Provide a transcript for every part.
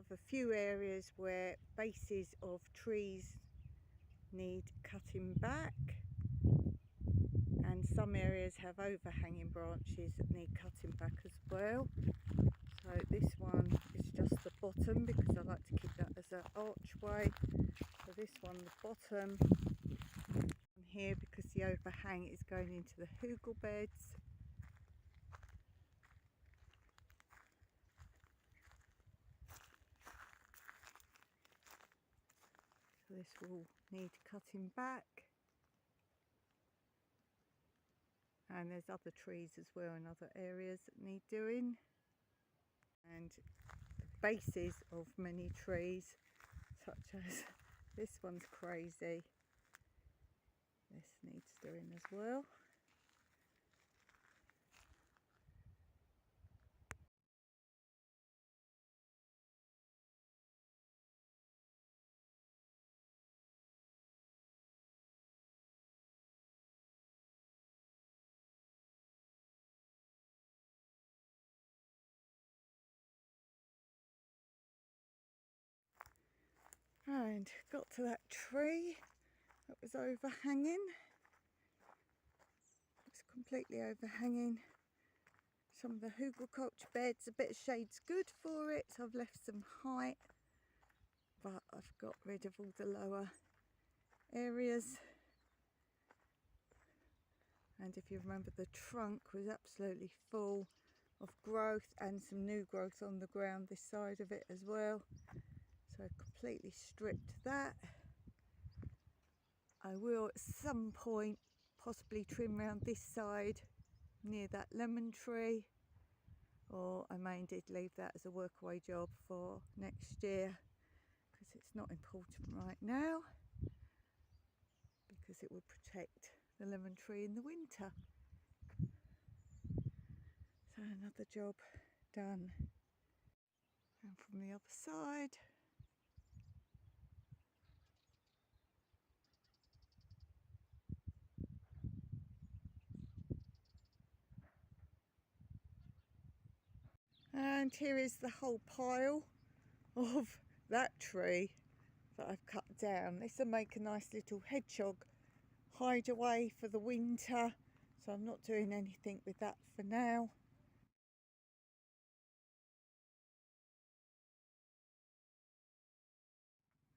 have a few areas where bases of trees need cutting back, and some areas have overhanging branches that need cutting back as well. So this one is just the bottom because I like to keep that as an archway. So this one, the bottom here, because the overhang is going into the hugel beds. So this will need cutting back. And there's other trees as well in other areas that need doing. And the bases of many trees, such as this one's crazy. This needs doing as well. And got to that tree that was overhanging. It's completely overhanging some of the hugelkultur beds. A bit of shade's good for it, so I've left some height, but I've got rid of all the lower areas. And if you remember, the trunk was absolutely full of growth and some new growth on the ground this side of it as well. So I completely stripped that. I will at some point possibly trim around this side near that lemon tree, or I may indeed leave that as a workaway job for next year, because it's not important right now, because it would protect the lemon tree in the winter. So another job done. And from the other side, and here is the whole pile of that tree that I've cut down. This will make a nice little hedgehog hideaway for the winter, so I'm not doing anything with that for now.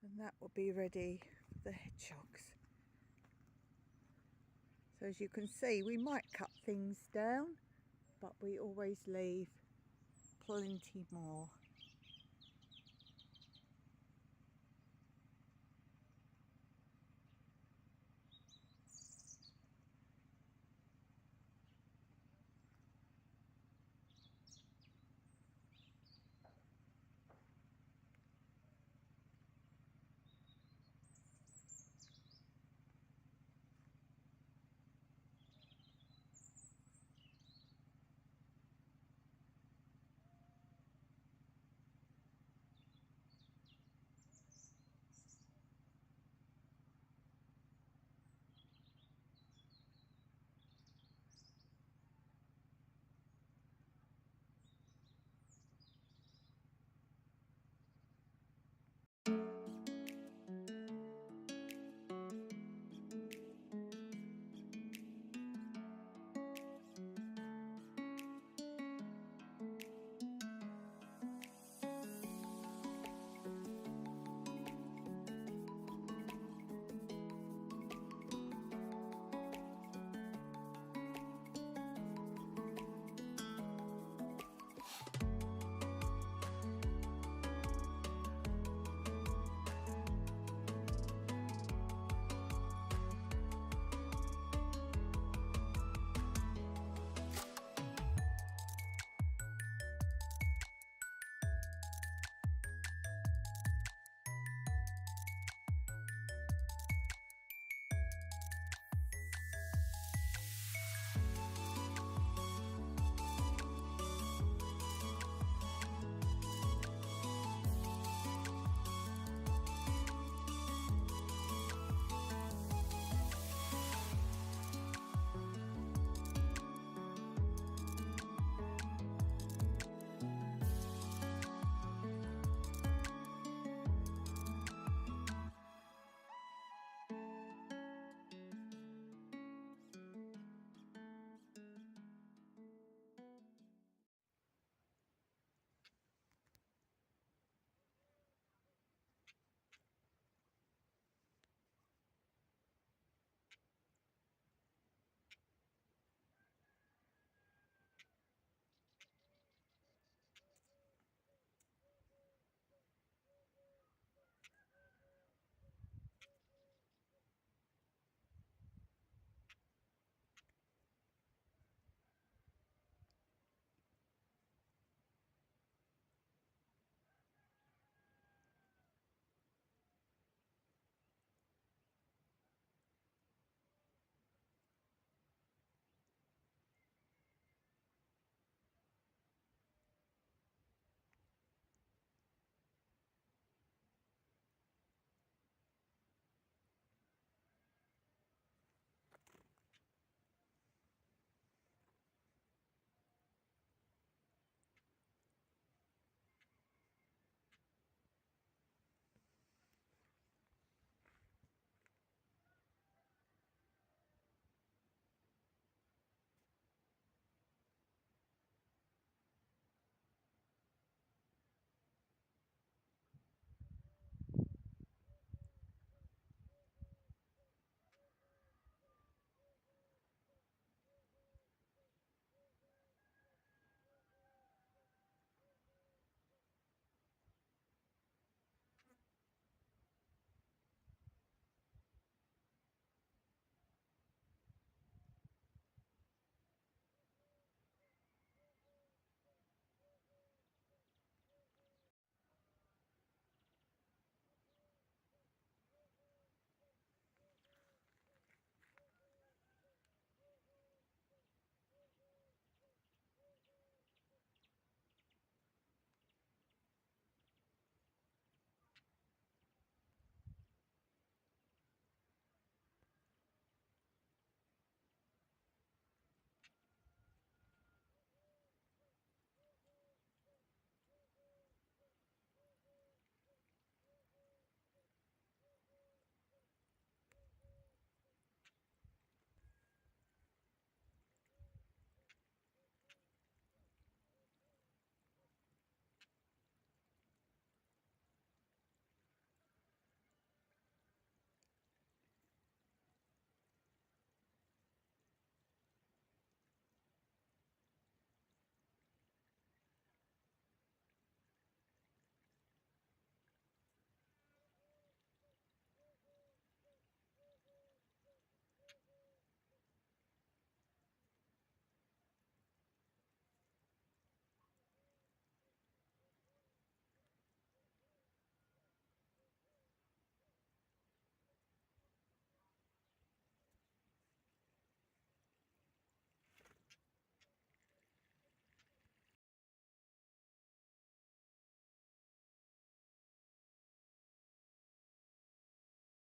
And that will be ready for the hedgehogs. So as you can see, we might cut things down, but we always leave plenty more.